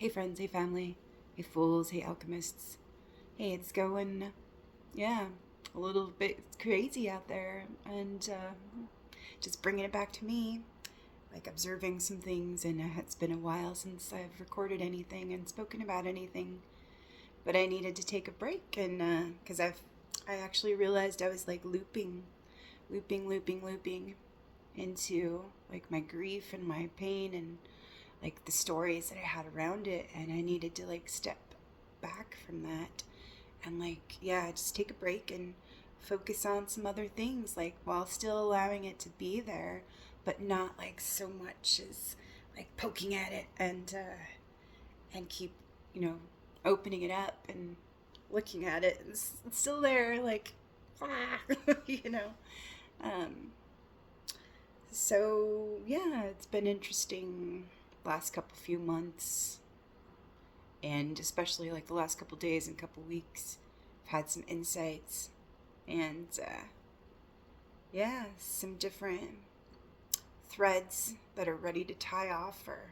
Hey friends, hey family, hey fools, hey alchemists. Hey, it's going, yeah, a little bit crazy out there, and just bringing it back to me, like observing some things, and it's been a while since I've recorded anything and spoken about anything, but I needed to take a break, and because I actually realized I was like looping into like my grief and my pain and like the stories that I had around it, and I needed to like step back from that and like just take a break and focus on some other things, like while still allowing it to be there, but not like so much as like poking at it and keep, you know, opening it up and looking at it. It's still there, like you know. Um, so yeah, it's been interesting last couple few months, and especially like the last couple days and couple weeks. I've had some insights, and some different threads that are ready to tie off or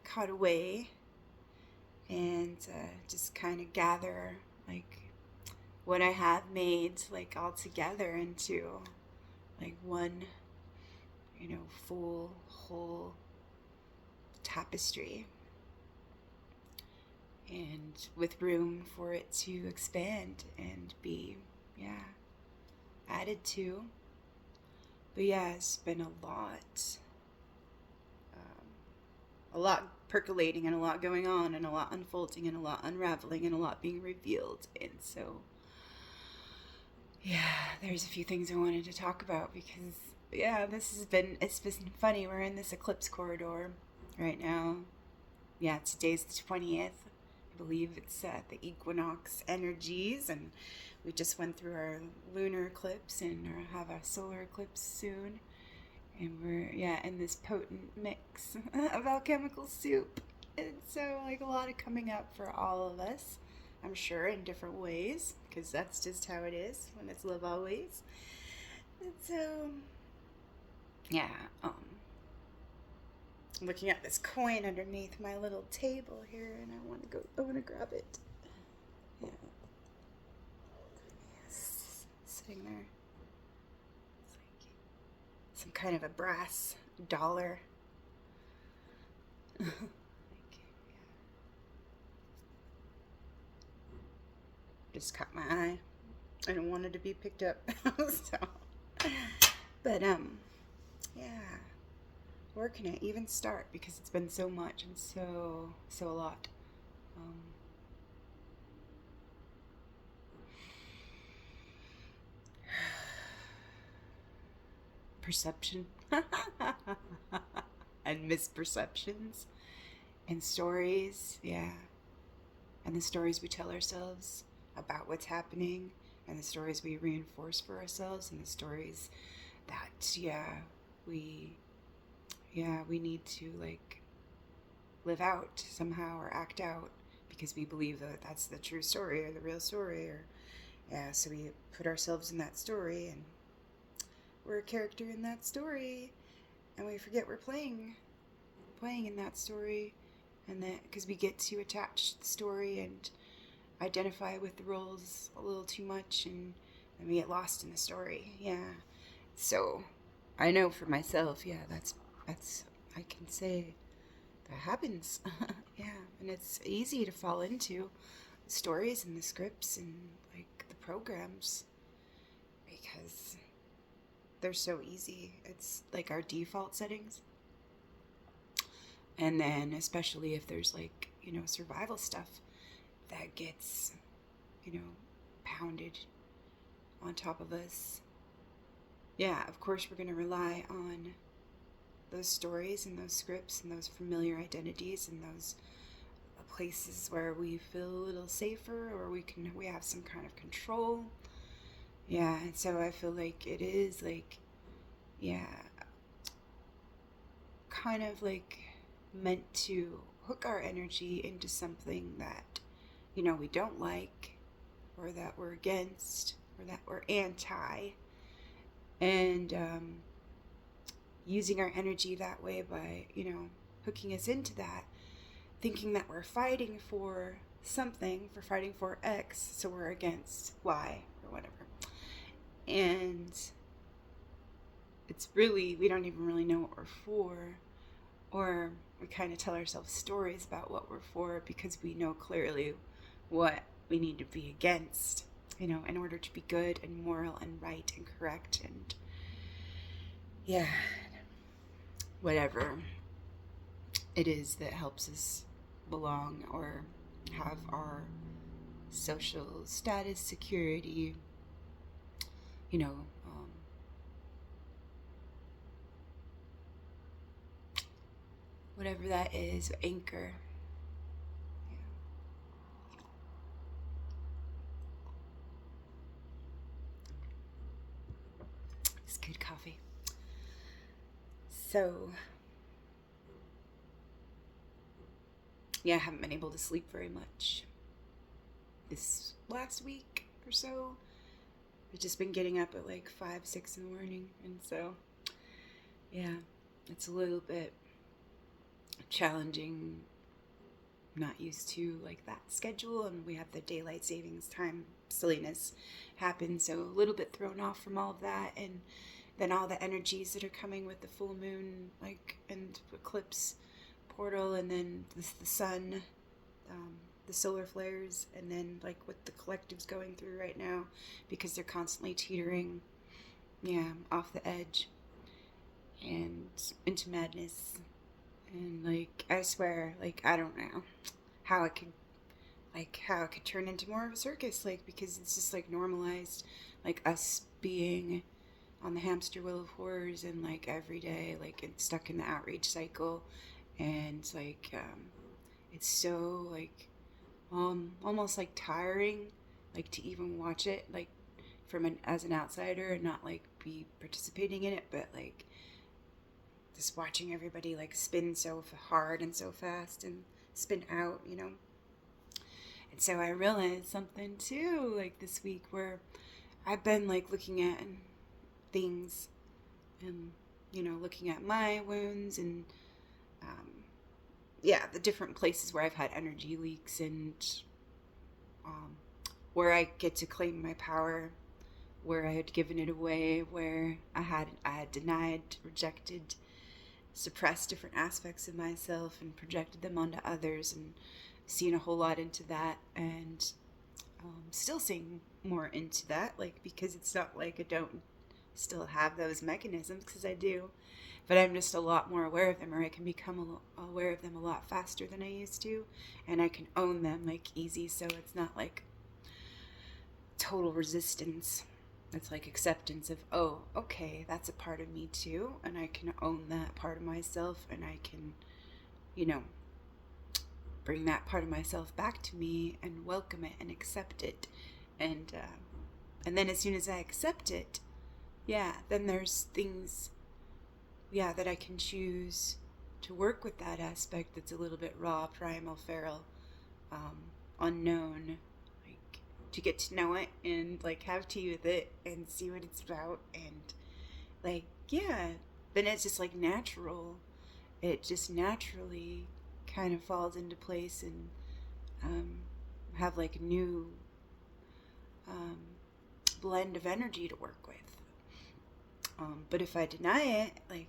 cut away, and just kind of gather like what I have made like all together into like one, full whole tapestry, and with room for it to expand and be, added to. But yeah, it's been a lot percolating, and a lot going on, and a lot unfolding, and a lot unraveling, and a lot being revealed. And so, there's a few things I wanted to talk about because, it's been funny. We're in this eclipse corridor right now. Yeah, today's the 20th. I believe it's the equinox energies, and we just went through our lunar eclipse and have a solar eclipse soon. And we're, in this potent mix of alchemical soup. And so, like, a lot of coming up for all of us, I'm sure, in different ways, because that's just how it is when it's love always. And so, yeah, looking at this coin underneath my little table here, and I want to grab it. Yeah. Yes, sitting there. It's like some kind of a brass dollar. Like, just caught my eye. I don't want it to be picked up. So, but yeah, where can I even start? Because it's been so much and so a lot. Um, Perception and misperceptions and stories, and the stories we tell ourselves about what's happening, and the stories we reinforce for ourselves, and the stories that we we need to like live out somehow or act out because we believe that that's the true story or the real story, or so we put ourselves in that story, and we're a character in that story, and we forget we're playing in that story, and that because we get too attached to the story and identify with the roles a little too much, and then we get lost in the story. So I know for myself, that's I can say that happens. And it's easy to fall into the stories and the scripts and like the programs because they're so easy. It's like our default settings. And then especially if there's like, survival stuff that gets, pounded on top of us. Yeah, of course we're going to rely on those stories and those scripts and those familiar identities and those places where we feel a little safer, or we have some kind of control. And so I feel like it is like, kind of like meant to hook our energy into something that, we don't like, or that we're against, or that we're anti, and using our energy that way by, hooking us into that, thinking that we're fighting for something, we're fighting for X, so we're against Y or whatever. And it's really, we don't even really know what we're for, or we kind of tell ourselves stories about what we're for because we know clearly what we need to be against, in order to be good and moral and right and correct and whatever it is that helps us belong or have our social status, security, whatever that is, anchor. It's good coffee. So, I haven't been able to sleep very much this last week or so. I've just been getting up at like 5, 6 in the morning, and so, it's a little bit challenging, not used to like that schedule, and we have the daylight savings time silliness happen, so a little bit thrown off from all of that, and then all the energies that are coming with the full moon, like, and eclipse portal, and then the sun, the solar flares, and then like what the collective's going through right now, because they're constantly teetering off the edge and into madness. And like, I swear, like, I don't know how it could turn into more of a circus, like, because it's just like normalized, like us being on the hamster wheel of horrors, and like every day, like, it's stuck in the outrage cycle, and like it's so like almost like tiring, like, to even watch it, like, as an outsider, and not like be participating in it, but like just watching everybody like spin so hard and so fast and spin out, And so I realized something too, like this week, where I've been like looking at things and, looking at my wounds and, the different places where I've had energy leaks, and where I get to claim my power, where I had given it away, where I had denied, rejected, suppressed different aspects of myself and projected them onto others, and seen a whole lot into that, and still seeing more into that, like, because it's not like I don't still have those mechanisms, because I do, but I'm just a lot more aware of them, or I can become aware of them a lot faster than I used to, and I can own them like easy, so it's not like total resistance. It's like acceptance of, oh, okay, that's a part of me too, and I can own that part of myself, and I can, bring that part of myself back to me and welcome it and accept it, and then as soon as I accept it, then there's things, that I can choose to work with that aspect that's a little bit raw, primal, feral, unknown, like, to get to know it and like have tea with it and see what it's about, and like, then it's just like natural. It just naturally kind of falls into place, and have like a new blend of energy to work with. But if I deny it, like,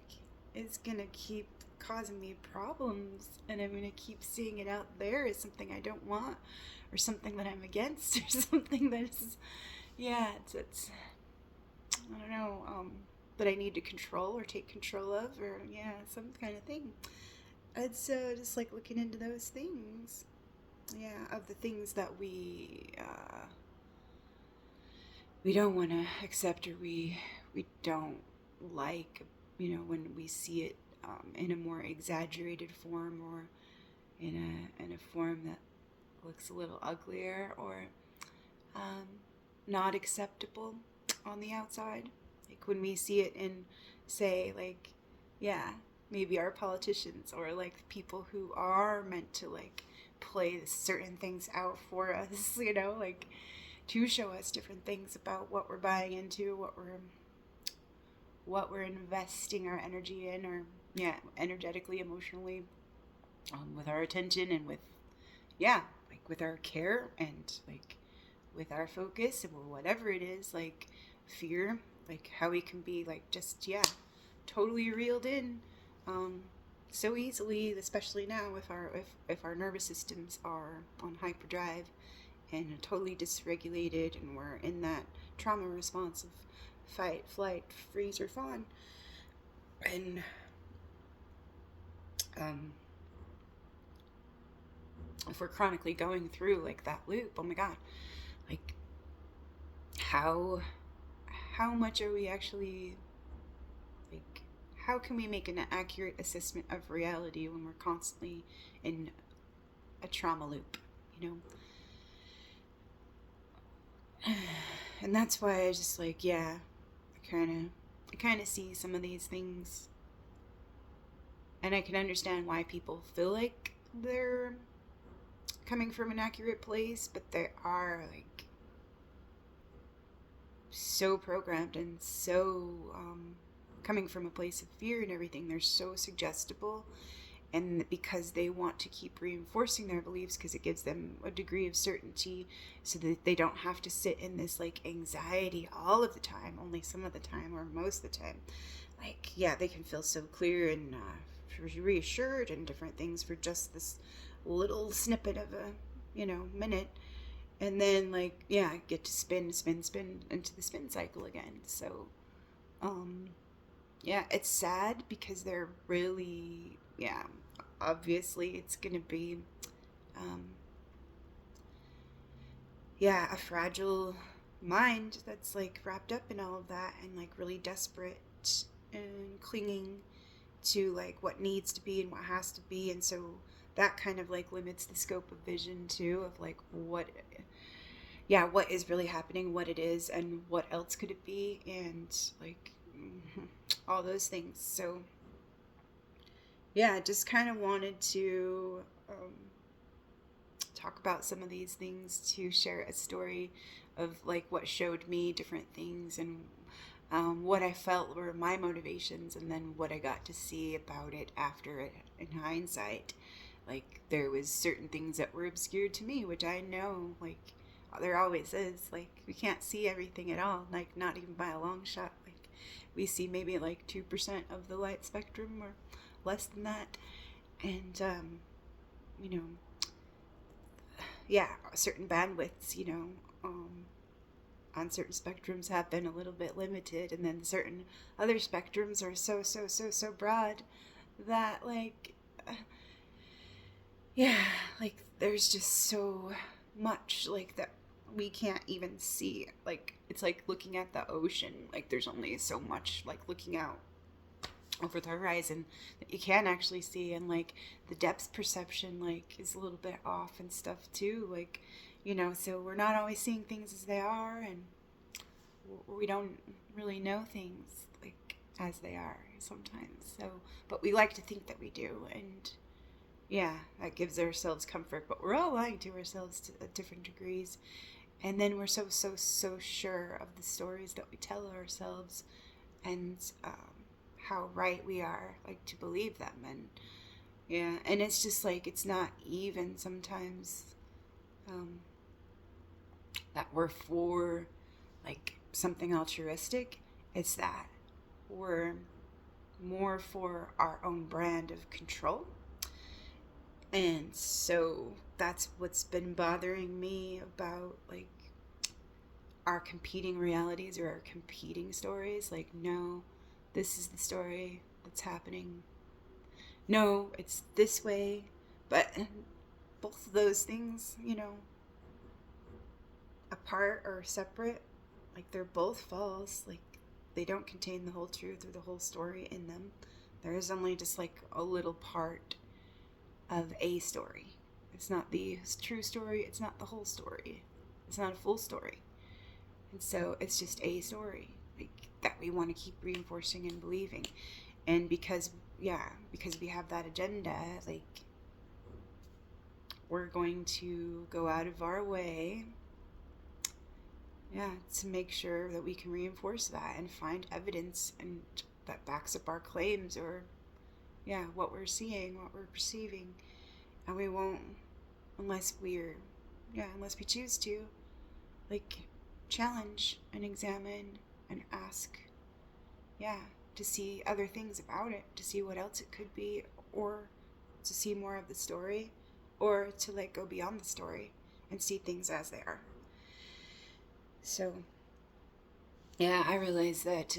it's gonna keep causing me problems, and I'm gonna keep seeing it out there as something I don't want, or something that I'm against, or something that is, it's I don't know, that I need to control or take control of, or some kind of thing. And so just like looking into those things, of the things that we don't want to accept, or we don't like, when we see it in a more exaggerated form, or in a form that looks a little uglier, or not acceptable on the outside. Like when we see it in, say, like, maybe our politicians, or like people who are meant to like play certain things out for us, like to show us different things about what we're buying into, what we're investing our energy in, or energetically, emotionally, with our attention and with, yeah, like with our care and like with our focus or whatever it is, like fear, like how we can be like just, yeah, totally reeled in so easily, especially now if our nervous systems are on hyperdrive and totally dysregulated, and we're in that trauma response of fight, flight, freeze, or fawn. And um, if we're chronically going through like that loop, oh my god, like how much are we actually, like, how can we make an accurate assessment of reality when we're constantly in a trauma loop, you know? And that's why I just like, yeah, I kind of see some of these things, and I can understand why people feel like they're coming from an accurate place, but they are like so programmed and so coming from a place of fear and everything. They're so suggestible, and because they want to keep reinforcing their beliefs because it gives them a degree of certainty, so that they don't have to sit in this like anxiety all of the time, only some of the time or most of the time. Like, yeah, they can feel so clear and reassured and different things for just this little snippet of a, you know, minute, and then like, yeah, get to spin into the spin cycle again. So yeah, it's sad because they're really, yeah, obviously it's gonna be um yeah, a fragile mind that's like wrapped up in all of that and like really desperate and clinging to like what needs to be and what has to be. And so that kind of like limits the scope of vision too, of like what, yeah, what is really happening, what it is, and what else could it be, and like all those things. So yeah, I just kind of wanted to talk about some of these things, to share a story of like what showed me different things, and what I felt were my motivations, and then what I got to see about it after it in hindsight. Like, there was certain things that were obscured to me, which I know, like, there always is. Like, we can't see everything at all, like, not even by a long shot. Like, we see maybe like 2% of the light spectrum or less than that. And, you know, yeah, certain bandwidths, you know, on certain spectrums have been a little bit limited, and then certain other spectrums are so broad that like yeah, like there's just so much like that we can't even see. Like, it's like looking at the ocean, like there's only so much like looking out over the horizon that you can actually see, and like the depth perception like is a little bit off and stuff too, like, you know, so we're not always seeing things as they are, and we don't really know things like as they are sometimes. So, but we like to think that we do, and yeah, that gives ourselves comfort, but we're all lying to ourselves to different degrees. And then we're so sure of the stories that we tell ourselves, and how right we are, like, to believe them. And yeah, and it's just like, it's not even sometimes that we're for like something altruistic. It's that we're more for our own brand of control. And so that's what's been bothering me about like our competing realities or our competing stories. Like, no, this is the story that's happening. No, it's this way. But both of those things, you know, apart or separate, like they're both false. Like, they don't contain the whole truth or the whole story in them. There is only just like a little part of a story. It's not the true story. It's not the whole story. It's not a full story. And so it's just a story, like, that we want to keep reinforcing and believing. And because we have that agenda, like, we're going to go out of our way, yeah, to make sure that we can reinforce that and find evidence and that backs up our claims, or yeah, what we're seeing, what we're perceiving. And we won't unless unless we choose to, like, challenge and examine and ask, to see other things about it, to see what else it could be, or to see more of the story, or to, like, go beyond the story and see things as they are. So, I realize that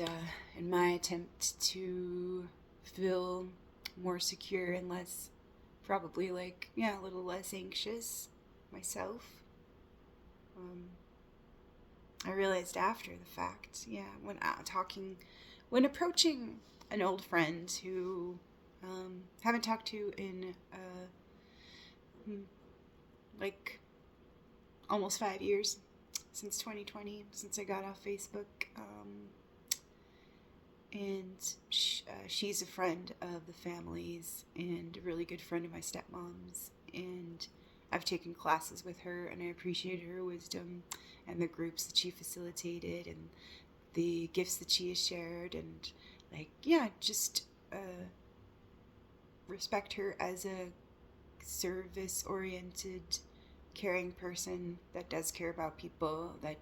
in my attempt to feel more secure and less, probably, like, a little less anxious myself, I realized after the fact, when approaching an old friend who haven't talked to in like almost 5 years, since 2020, since I got off Facebook, and she's a friend of the family's and a really good friend of my stepmom's, and I've taken classes with her, and I appreciate her wisdom and the groups that she facilitated and the gifts that she has shared, and just respect her as a service-oriented, caring person that does care about people, that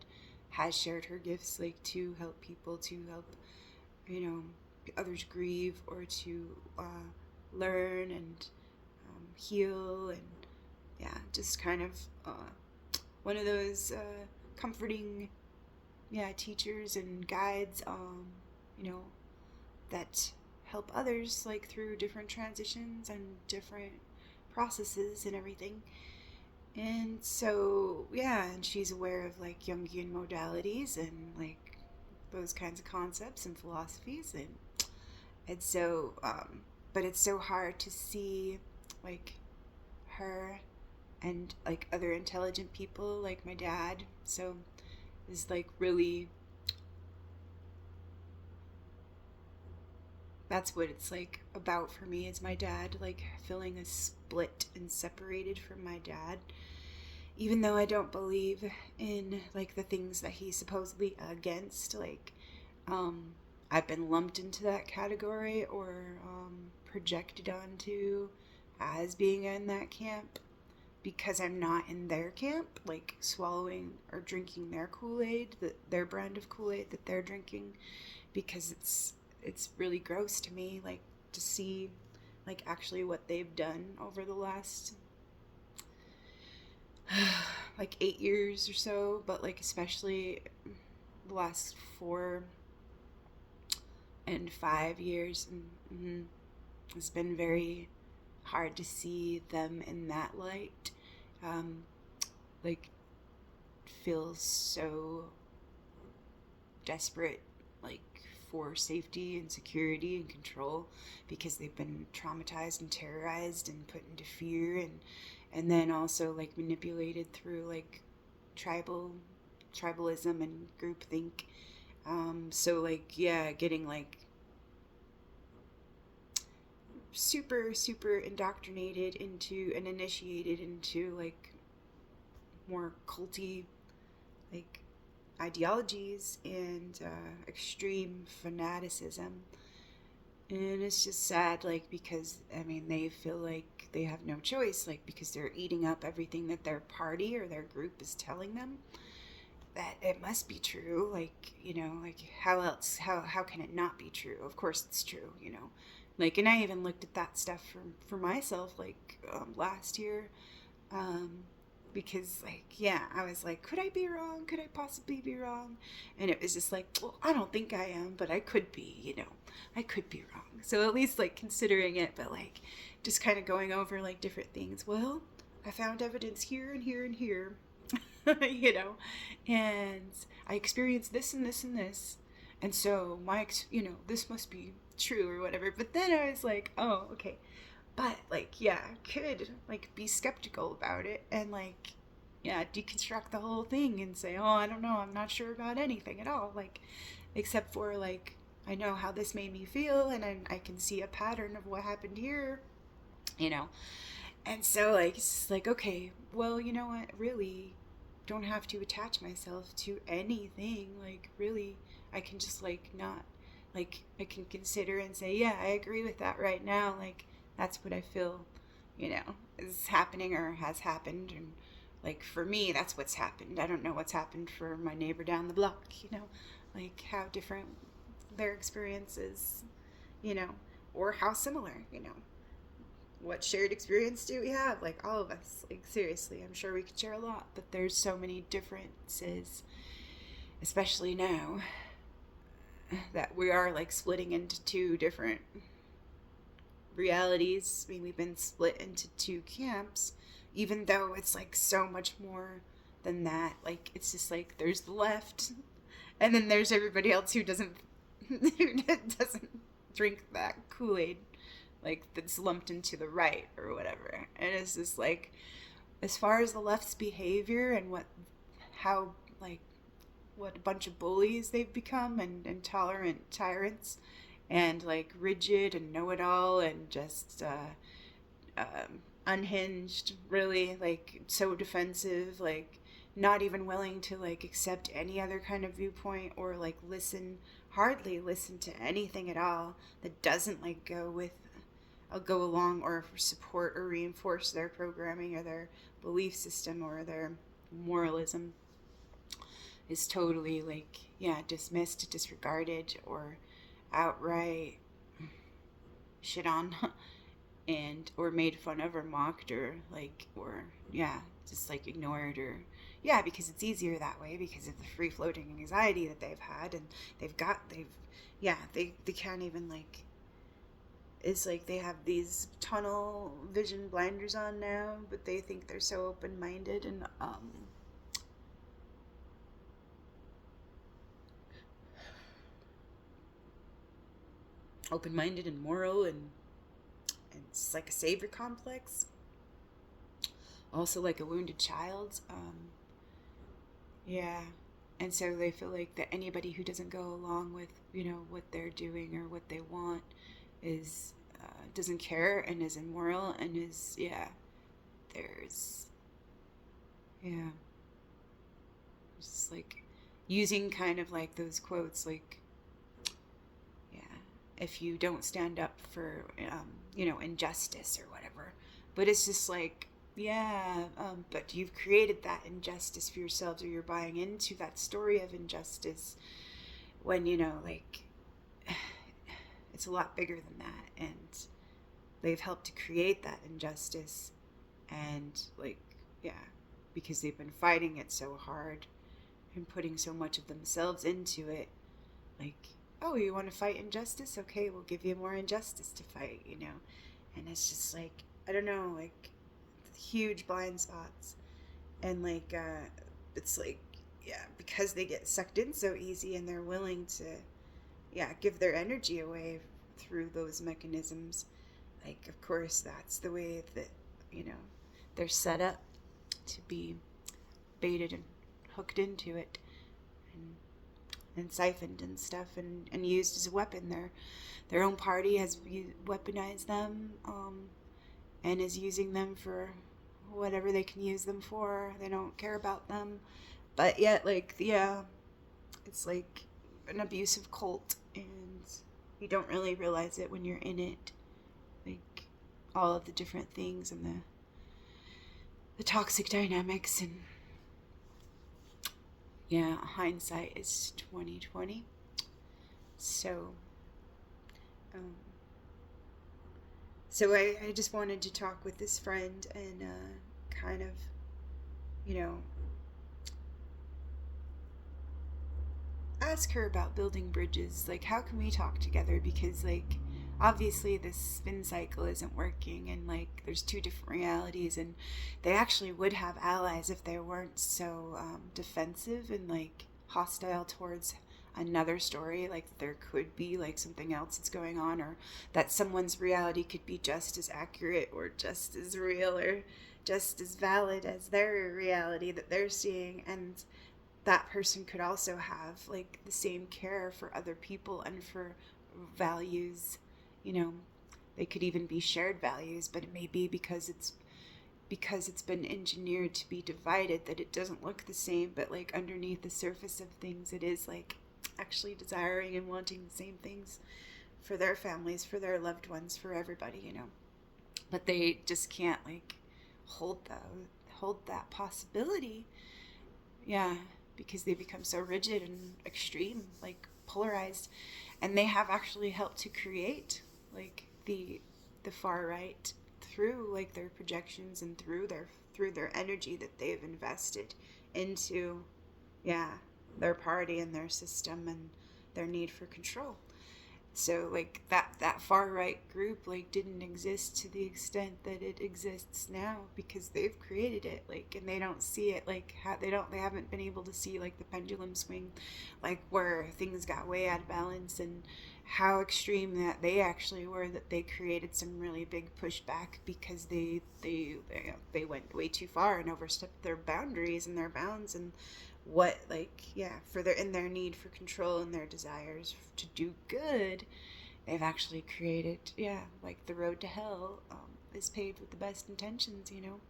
has shared her gifts, like, to help people, to help, others grieve, or to learn and heal, and just kind of one of those comforting teachers and guides, that help others, like, through different transitions and different processes and everything. And so, and she's aware of, like, Jungian modalities and, like, those kinds of concepts and philosophies, and so, but it's so hard to see, like, her and, like, other intelligent people, like my dad, so is, like, really, that's what it's, like, about for me, is my dad, like, feeling a split and separated from my dad, even though I don't believe in, like, the things that he's supposedly against. Like, I've been lumped into that category, or projected onto as being in that camp, because I'm not in their camp, like, swallowing or drinking their Kool-Aid, their brand of Kool-Aid that they're drinking, because it's really gross to me, like, to see, like, actually what they've done over the last like 8 years or so, but, like, especially the last 4 and 5 years, and it's been very hard to see them in that light, like, feel so desperate, like, for safety and security and control, because they've been traumatized and terrorized and put into fear, and then also, like, manipulated through, like, tribalism and groupthink. So, like, getting, like, super indoctrinated into and initiated into, like, more culty, like, ideologies and extreme fanaticism. And it's just sad, like, because, I mean, they feel like they have no choice, like, because they're eating up everything that their party or their group is telling them, that it must be true. Like, like, how can it not be true? Of course it's true, Like, and I even looked at that stuff for myself, like, last year, because, like, I was like, could I be wrong? Could I possibly be wrong? And it was just like, well, I don't think I am, but I could be, I could be wrong. So at least, like, considering it, but, like, just kind of going over, like, different things. Well, I found evidence here and here and here, and I experienced this and this and this. And so this must be true or whatever. But then I was like, oh, okay. But, like, could, like, be skeptical about it and, like, deconstruct the whole thing and say, oh, I don't know, I'm not sure about anything at all, like, except for, like, I know how this made me feel, and I can see a pattern of what happened here, and so, like, it's just like, okay, well, you know what, really don't have to attach myself to anything, like, really, I can just, like, not, like, I can consider and say, I agree with that right now, like, that's what I feel is happening or has happened. And like for me, that's what's happened. I don't know what's happened for my neighbor down the block, like how different their experience is, you know, or how similar, what shared experience do we have? Like all of us, like seriously, I'm sure we could share a lot, but there's so many differences, especially now that we are like splitting into two different realities. I mean, we've been split into two camps, even though it's like so much more than that. Like, it's just like there's the left, and then there's everybody else who doesn't drink that Kool-Aid, like that's lumped into the right or whatever. And it's just like, as far as the left's behavior and how like what a bunch of bullies they've become, and intolerant tyrants, and like rigid and know-it-all, and just unhinged, really, like so defensive, like not even willing to like accept any other kind of viewpoint, or like hardly listen to anything at all that doesn't like go along or support or reinforce their programming or their belief system or their moralism, is totally like, yeah, dismissed, disregarded, or outright shit on and or made fun of or mocked, or like, or yeah, just like ignored, or yeah, because it's easier that way because of the free floating anxiety that they've had, and they can't even like, it's like they have these tunnel vision blinders on now, but they think they're so open-minded and open-minded and moral, and it's like a savior complex, also like a wounded child. Yeah, and so they feel like that anybody who doesn't go along with what they're doing or what they want is doesn't care and is immoral and is, yeah, there's, yeah, just like using kind of like those quotes like, yeah, if you don't stand up for injustice or whatever, but it's just like, yeah, but you've created that injustice for yourselves, or you're buying into that story of injustice when like it's a lot bigger than that, and they've helped to create that injustice, and like, yeah, because they've been fighting it so hard and putting so much of themselves into it. Like, oh, you want to fight injustice? Okay, we'll give you more injustice to fight, and it's just like, I don't know, like huge blind spots, and like it's like, yeah, because they get sucked in so easy, and they're willing to, yeah, give their energy away through those mechanisms. Like, of course, that's the way that, they're set up to be baited and hooked into it, and siphoned and stuff, and used as a weapon. Their own party has weaponized them, and is using them for whatever they can use them for. They don't care about them. But yet, like, yeah, it's like an abusive cult, and you don't really realize it when you're in it. Like, all of the different things, and the toxic dynamics, and yeah, hindsight is 2020. So I just wanted to talk with this friend, and kind of, ask her about building bridges. Like, how can we talk together? Because, like, obviously this spin cycle isn't working, and like there's two different realities, and they actually would have allies if they weren't so defensive and like hostile towards another story. Like, there could be like something else that's going on, or that someone's reality could be just as accurate or just as real or just as valid as their reality that they're seeing, and that person could also have like the same care for other people and for values. They could even be shared values, but it may be because it's been engineered to be divided that it doesn't look the same, but like underneath the surface of things, it is like actually desiring and wanting the same things for their families, for their loved ones, for everybody. but they just can't like hold the hold that possibility. Yeah, because they become so rigid and extreme, like polarized, and they have actually helped to create like the far right through like their projections and through their energy that they've invested into, yeah, their party and their system and their need for control. So like that far right group like didn't exist to the extent that it exists now because they've created it, like, and they don't see it, like how they haven't been able to see like the pendulum swing, like where things got way out of balance and how extreme that they actually were, that they created some really big pushback because they went way too far and overstepped their boundaries and their bounds, and what, like, yeah, for their in their need for control and their desires to do good, they've actually created, yeah, like the road to hell is paved with the best intentions, you know.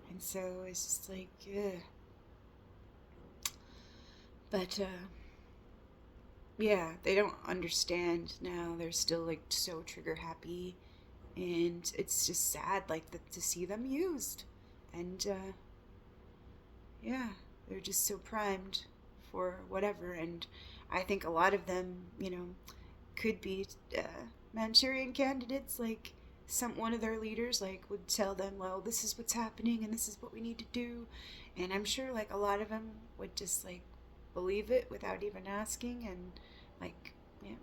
And so it's just like, ugh. But yeah, they don't understand now. They're still like so trigger happy, and it's just sad, like to see them used, and yeah, they're just so primed for whatever. And I think a lot of them, you know, could be Manchurian candidates. Like one of their leaders like would tell them, well, this is what's happening and this is what we need to do, and I'm sure like a lot of them would just like believe it without even asking, and like, yeah,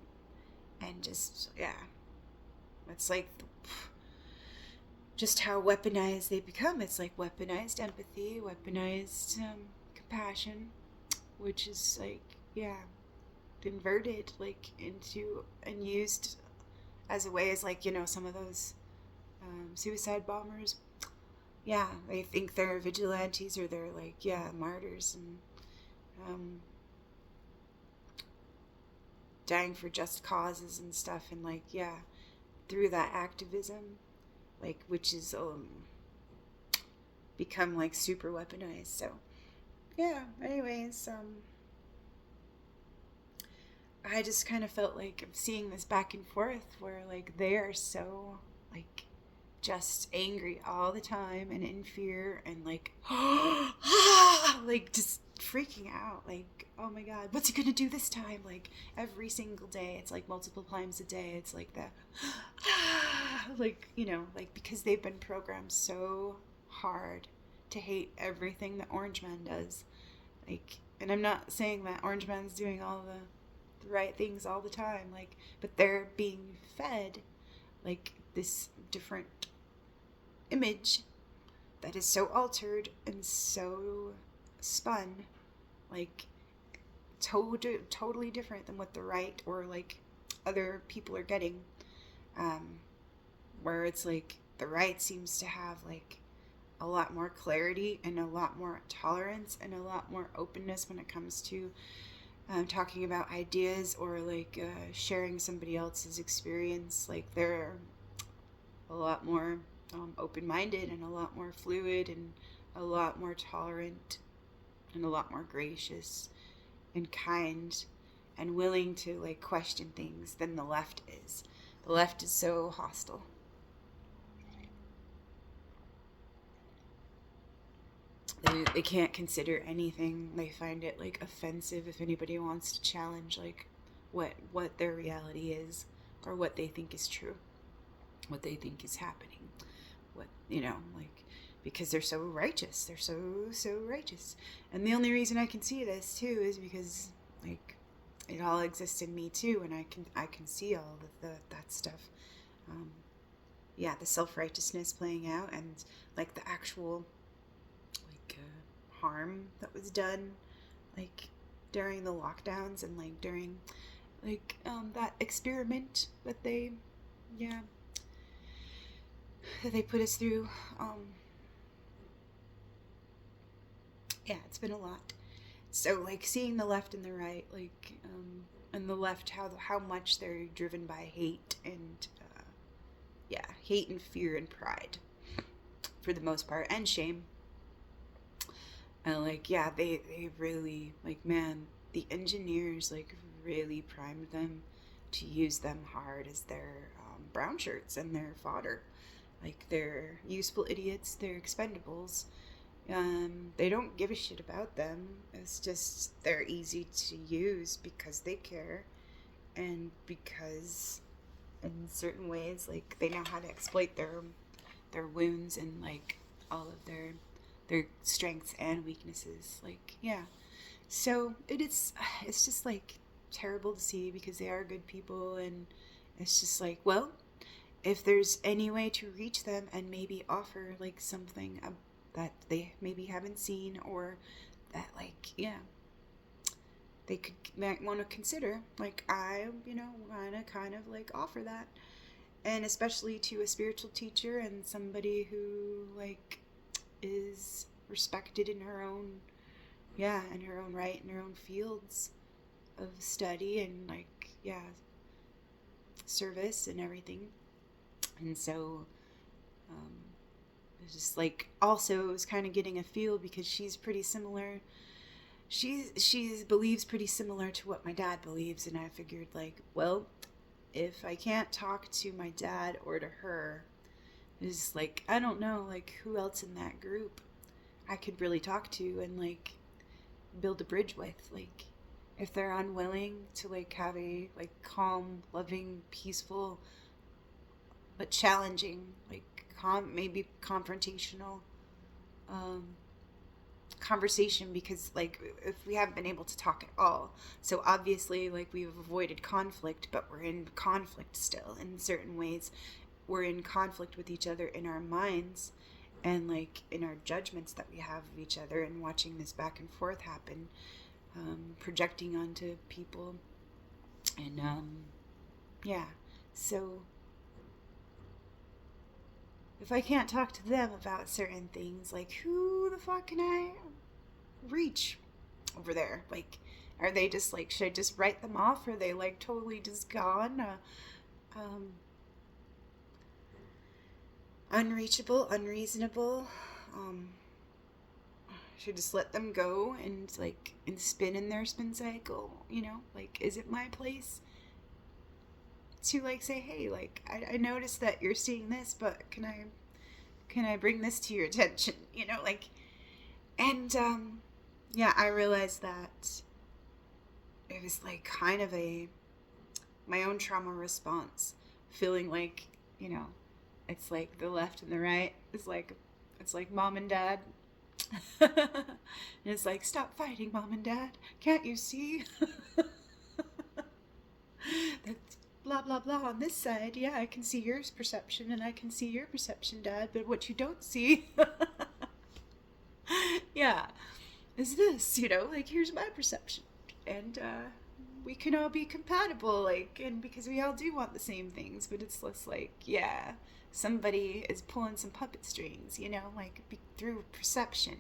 and just, yeah, it's like just how weaponized they become. It's like weaponized empathy, weaponized compassion, which is like, yeah, converted like into and used as a way, as like, you know, some of those suicide bombers. Yeah, they think they're vigilantes, or they're like, yeah, martyrs, and dying for just causes and stuff, and like, yeah, through that activism, like, which is become like super weaponized. So yeah, anyways, I just kind of felt like I'm seeing this back and forth where like they are so like just angry all the time and in fear and like like just freaking out, like, oh my god, what's he gonna do this time? Like every single day, it's like multiple times a day, it's like that like, you know, like because they've been programmed so hard to hate everything that Orange Man does. Like, and I'm not saying that Orange Man's doing all the right things all the time, like, but they're being fed like this different image that is so altered and so spun, like totally different than what the right or like other people are getting, where it's like the right seems to have like a lot more clarity and a lot more tolerance and a lot more openness when it comes to talking about ideas or like sharing somebody else's experience. Like they're a lot more open-minded and a lot more fluid and a lot more tolerant and a lot more gracious and kind and willing to like question things than the left is. The left is so hostile. They can't consider anything. They find it like offensive if anybody wants to challenge like what their reality is, or what they think is true, what they think is happening, what, you know, like, because they're so righteous. They're so righteous. And the only reason I can see this too is because like it all exists in me too, and I can see all of that stuff. Yeah, the self-righteousness playing out, and like the actual like harm that was done like during the lockdowns, and like during like that experiment that they, yeah, that they put us through. Yeah, it's been a lot. So like seeing the left and the right, like and the left, how much they're driven by hate and yeah, hate and fear and pride for the most part, and shame. And like, yeah, they really, like, man, the engineers like really primed them to use them hard as their brown shirts and their fodder. Like, they're useful idiots, they're expendables. They don't give a shit about them. It's just they're easy to use because they care, and because in certain ways, like, they know how to exploit their wounds and like all of their strengths and weaknesses. Like, yeah. So it's just like terrible to see because they are good people, and it's just like, well, if there's any way to reach them and maybe offer like something that they maybe haven't seen, or that, like, yeah, they might want to consider, like, I, want to kind of like offer that. And especially to a spiritual teacher and somebody who, like, is respected in her own, yeah, in her own right, in her own fields of study and, like, yeah, service and everything. And so it's just like, also was kind of getting a feel because she's pretty similar. She believes pretty similar to what my dad believes, and I figured, like, well, if I can't talk to my dad or to her, it's like, I don't know, like, who else in that group I could really talk to and, like, build a bridge with. Like, if they're unwilling to, like, have a, like, calm, loving, peaceful, but challenging, like, maybe confrontational conversation, because, like, if we haven't been able to talk at all, so obviously, like, we've avoided conflict, but we're in conflict still in certain ways. We're in conflict with each other in our minds and, like, in our judgments that we have of each other, and watching this back and forth happen, projecting onto people. And yeah, so if I can't talk to them about certain things, like, who the fuck can I reach over there? Like, are they just, like, should I just write them off? Are they, like, totally just gone? Unreachable, unreasonable? Should I just let them go and, like, and spin in their spin cycle? Like, is it my place to, like, say, hey, like, I noticed that you're seeing this, but can I bring this to your attention? Like, and yeah, I realized that it was, like, kind of my own trauma response, feeling like, it's like the left and the right is like, it's like mom and dad. And it's like, stop fighting, mom and dad, can't you see? That's blah blah blah on this side. Yeah, I can see your perception and I can see your perception, dad, but what you don't see yeah, is this, like, here's my perception, and we can all be compatible, like, and because we all do want the same things, but it's less like, yeah, somebody is pulling some puppet strings, like, through perception.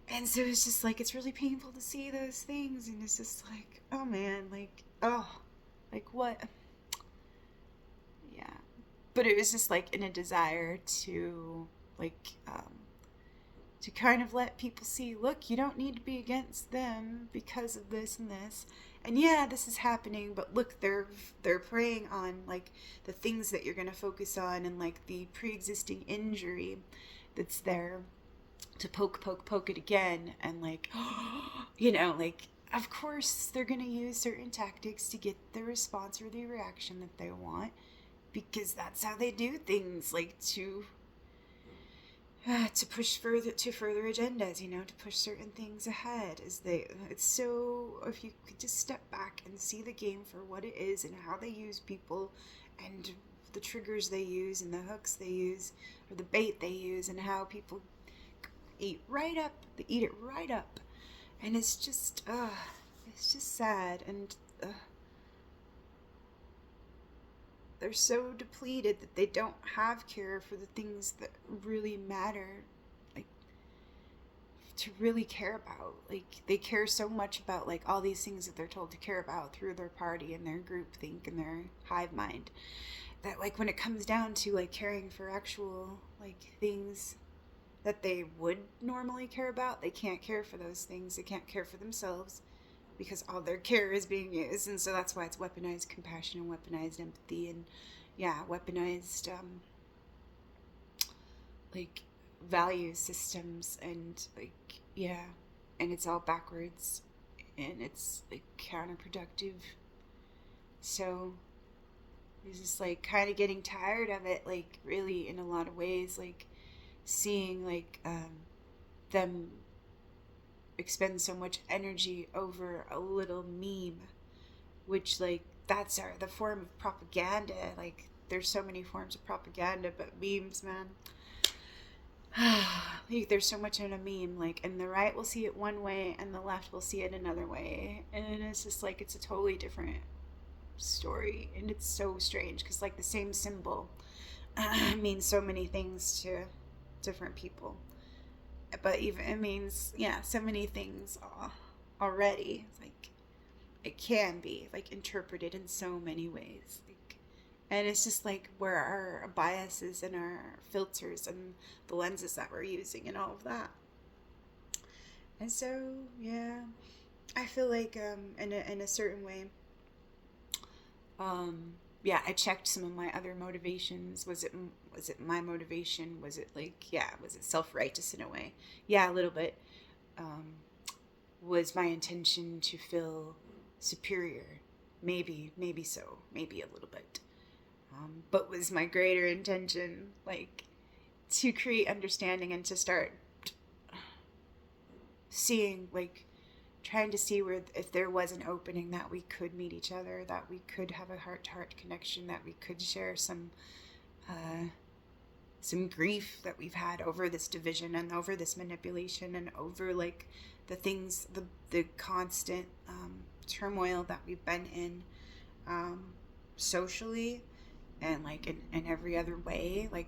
And so it's just like, it's really painful to see those things, and it's just like, oh man, like, oh, like, what? Yeah. But it was just like in a desire to, like, to kind of let people see, look, you don't need to be against them because of this and this. And yeah, this is happening, but look, they're preying on, like, the things that you're going to focus on, and, like, the pre-existing injury that's there to poke it again. And, like, like, of course they're going to use certain tactics to get the response or the reaction that they want, because that's how they do things, like, to push further agendas, to push certain things ahead. It's so, if you could just step back and see the game for what it is, and how they use people, and the triggers they use, and the hooks they use, or the bait they use, and how people eat it right up, and it's just sad, and they're so depleted that they don't have care for the things that really matter, like, to really care about. Like, they care so much about, like, all these things that they're told to care about through their party and their group think and their hive mind, that, like, when it comes down to, like, caring for actual, like, things that they would normally care about, they can't care for those things. They can't care for themselves, because all their care is being used. And so that's why it's weaponized compassion and weaponized empathy, and, yeah, weaponized like value systems, and like, yeah, and it's all backwards, and it's like counterproductive. So it's just like kind of getting tired of it, like really in a lot of ways, like seeing like them expend so much energy over a little meme, which like that's the form of propaganda. Like there's so many forms of propaganda, but memes, man. Like, there's so much in a meme, like, and the right will see it one way and the left will see it another way, and it's just like it's a totally different story, and it's so strange because like the same symbol means so many things to different people, but even it means, yeah, so many things already. Like it can be like interpreted in so many ways, like, and it's just like where our biases and our filters and the lenses that we're using and all of that. And so, yeah, I feel like in a certain way, yeah, I checked some of my other motivations. Was it my motivation? Was it like, yeah, was it self-righteous in a way? Yeah, a little bit. Um, was my intention to feel superior? Maybe so, maybe a little bit. But was my greater intention like to create understanding and to start seeing, like, trying to see where if there was an opening that we could meet each other, that we could have a heart-to-heart connection, that we could share some grief that we've had over this division and over this manipulation and over like the things, the constant turmoil that we've been in, socially, and like in every other way, like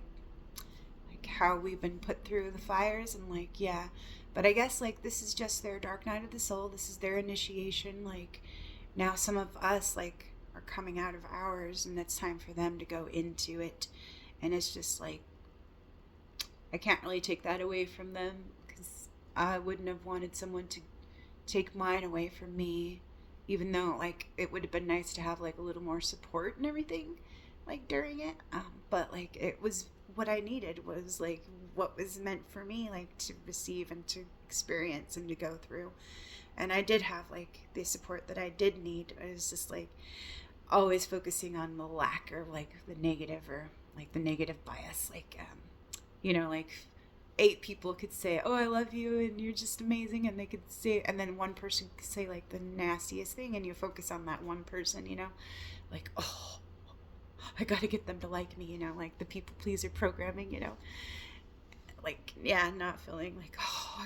how we've been put through the fires, and like, yeah. But I guess like this is just their dark night of the soul. This is their initiation. Like now some of us like are coming out of ours, and it's time for them to go into it. And it's just like I can't really take that away from them, because I wouldn't have wanted someone to take mine away from me, even though like it would have been nice to have like a little more support and everything like during it. But like it was what I needed, was like what was meant for me, like to receive and to experience and to go through. And I did have like the support that I did need. I was just like always focusing on the lack, or like the negative, or like the negative bias, like like 8 people could say, oh, I love you and you're just amazing, and they could say, and then one person could say like the nastiest thing, and you focus on that one person, like, oh, I gotta get them to like me, like the people pleaser programming, like, yeah, not feeling like, oh,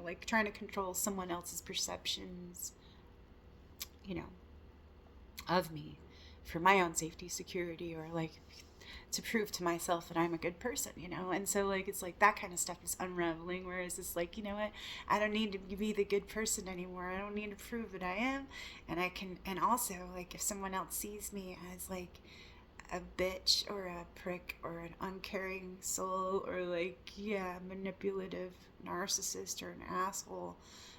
like trying to control someone else's perceptions, of me for my own safety, security, or like to prove to myself that I'm a good person, and so like it's like that kind of stuff is unraveling, whereas it's like, what, I don't need to be the good person anymore. I don't need to prove that I am, and I can. And also, like, if someone else sees me as like a bitch or a prick or an uncaring soul, or like, yeah, manipulative narcissist or an asshole,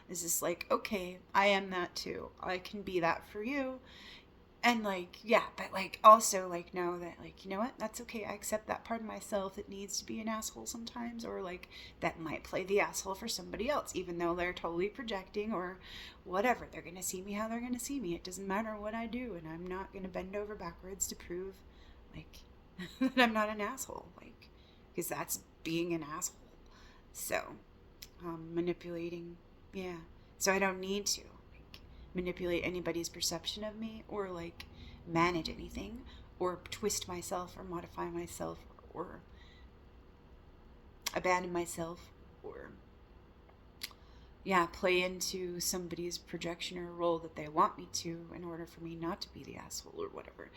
is just like, okay, I am that too. I can be that for you. And like, yeah, but like also like know that, like, what, that's okay. I accept that part of myself that needs to be an asshole sometimes, or like that might play the asshole for somebody else, even though they're totally projecting or whatever. They're gonna see me how they're gonna see me. It doesn't matter what I do, and I'm not gonna bend over backwards to prove like that I'm not an asshole, like, because that's being an asshole. So manipulating, yeah, so I don't need to manipulate anybody's perception of me, or like manage anything, or twist myself, or modify myself, or abandon myself, or, yeah, play into somebody's projection or role that they want me to in order for me not to be the asshole or whatever.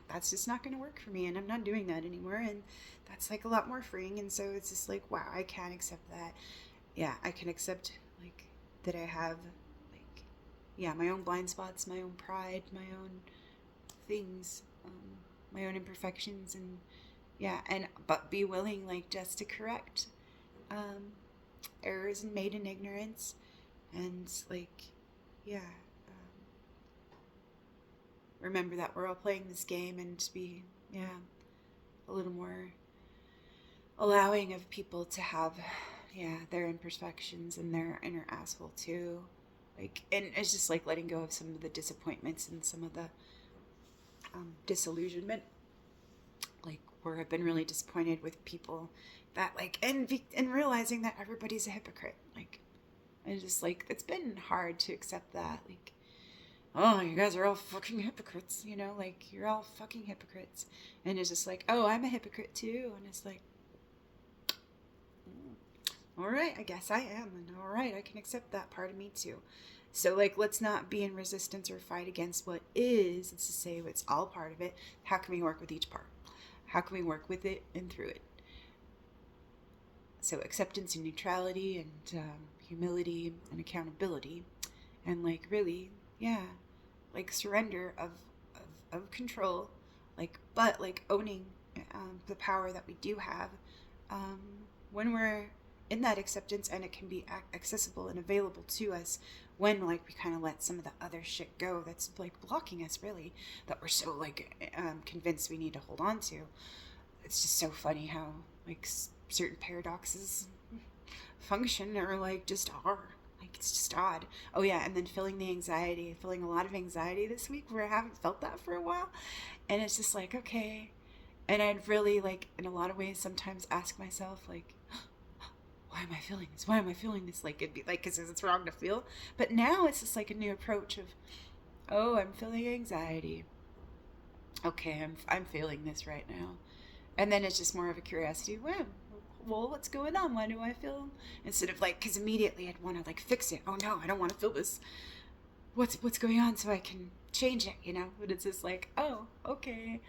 That's just not going to work for me, and I'm not doing that anymore, and that's like a lot more freeing. And so it's just like, wow, I can accept that. Yeah, I can accept like that I have, yeah, my own blind spots, my own pride, my own things, my own imperfections, and yeah, but be willing, like, just to correct errors and made in ignorance, and like, yeah, remember that we're all playing this game, and to be, yeah, a little more allowing of people to have, yeah, their imperfections and their inner asshole too. Like, and it's just like letting go of some of the disappointments and some of the disillusionment. Like, where I've been really disappointed with people that, like, and realizing that everybody's a hypocrite. Like, and just like, it's been hard to accept that. Like, oh, you guys are all fucking hypocrites, you know, like, you're all fucking hypocrites. And it's just like, oh, I'm a hypocrite too. And it's like, all right, I guess I am. And all right, I can accept that part of me too. So, like, let's not be in resistance or fight against what is. It's to say it's all part of it. How can we work with each part? How can we work with it and through it? So, acceptance and neutrality and humility and accountability. And, like, really, yeah, like surrender of control. Like, but, like, owning the power that we do have um, when we're in that acceptance, and it can be accessible and available to us when, like, we kind of let some of the other shit go that's like blocking us, really, that we're so like convinced we need to hold on to. It's just so funny how like certain paradoxes function or like just are. Like, it's just odd. Oh yeah, and then feeling a lot of anxiety this week where I haven't felt that for a while. And it's just like, okay. And I'd really, like, in a lot of ways sometimes ask myself, like, why am I feeling this? Why am I feeling this? Like, it'd be like, because it's wrong to feel. But now it's just like a new approach of, oh, I'm feeling anxiety. Okay, I'm feeling this right now. And then it's just more of a curiosity. Well, what's going on? Why do I feel? Instead of like, because immediately I'd want to like fix it. Oh no, I don't want to feel this. What's going on so I can change it, you know? But it's just like, oh, okay.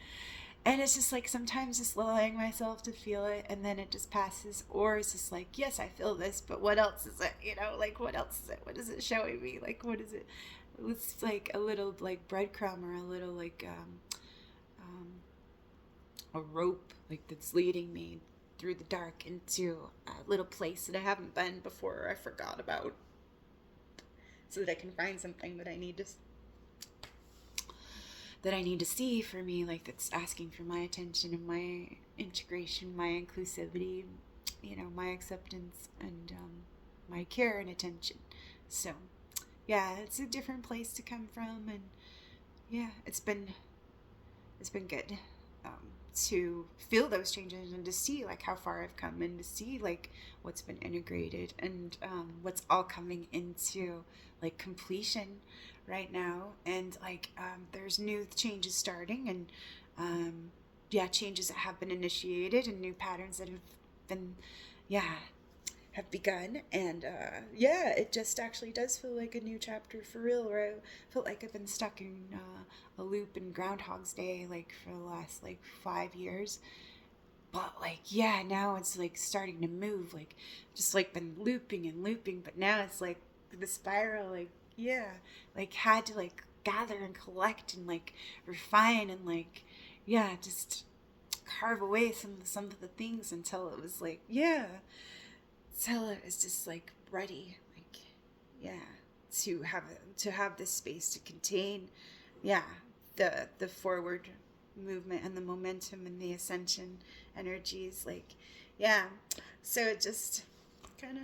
And it's just like sometimes just allowing myself to feel it, and then it just passes. Or it's just like, yes, I feel this, but what else is it? You know, like, what else is it? What is it showing me? Like, what is it? It's like a little like breadcrumb or a little like a rope like that's leading me through the dark into a little place that I haven't been before or I forgot about, so that I can find something that I need to see for me, like, that's asking for my attention and my integration, my inclusivity, you know, my acceptance and my care and attention. So yeah, it's a different place to come from, and yeah, it's been good to feel those changes and to see like how far I've come and to see like what's been integrated and what's all coming into like completion right now. And like there's new changes starting, and yeah, changes that have been initiated and new patterns that have been, yeah, have begun. And yeah, it just actually does feel like a new chapter for real, where I felt like I've been stuck in a loop in Groundhog's Day like for the last like 5 years. But like, yeah, now it's like starting to move, like just like been looping and looping, but now it's like the spiral, like, yeah, like had to like gather and collect and like refine and like, yeah, just carve away some of the things until it was like, yeah, until it was just like ready, like, yeah, to have this space to contain, yeah, the forward movement and the momentum and the ascension energies, like, yeah. So it just kind of,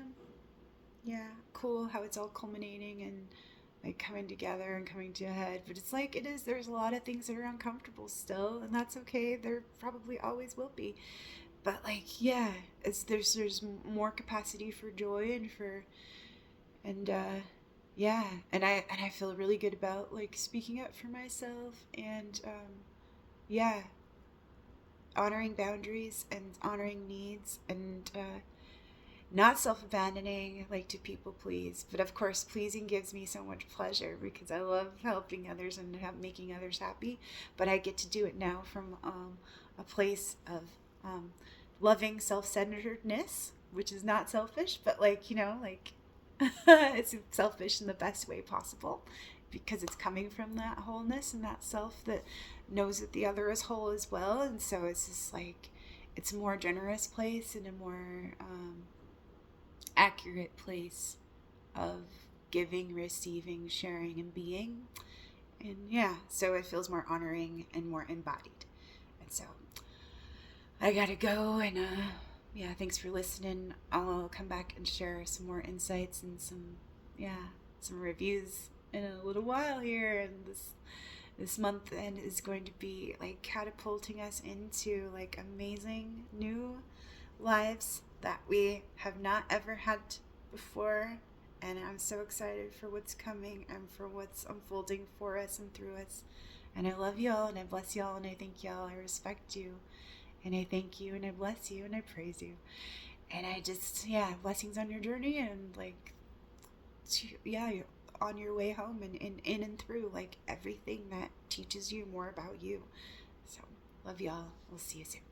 yeah, cool how it's all culminating and like coming together and coming to a head. But it's like, there's a lot of things that are uncomfortable still, and that's okay. There probably always will be. But like, yeah, there's more capacity for joy and yeah, and I feel really good about like speaking up for myself and yeah, honoring boundaries and honoring needs and not self-abandoning, like to people please. But of course, pleasing gives me so much pleasure because I love helping others and making others happy. But I get to do it now from a place of loving self-centeredness, which is not selfish, but like, you know, like it's selfish in the best way possible because it's coming from that wholeness and that self that knows that the other is whole as well. And so it's just like, it's a more generous place and a more accurate place of giving, receiving, sharing, and being. And yeah, so it feels more honoring and more embodied. And so I gotta go and Yeah, thanks for listening. I'll come back and share some more insights and some reviews in a little while here. And this month end is going to be like catapulting us into like amazing new lives that we have not ever had before. And I'm so excited for what's coming and for what's unfolding for us and through us. And I love y'all and I bless y'all and I thank y'all. I respect you and I thank you and I bless you and I praise you. And I just, yeah, blessings on your journey and like, yeah, you're on your way home and in and through like everything that teaches you more about you. So, love y'all. We'll see you soon.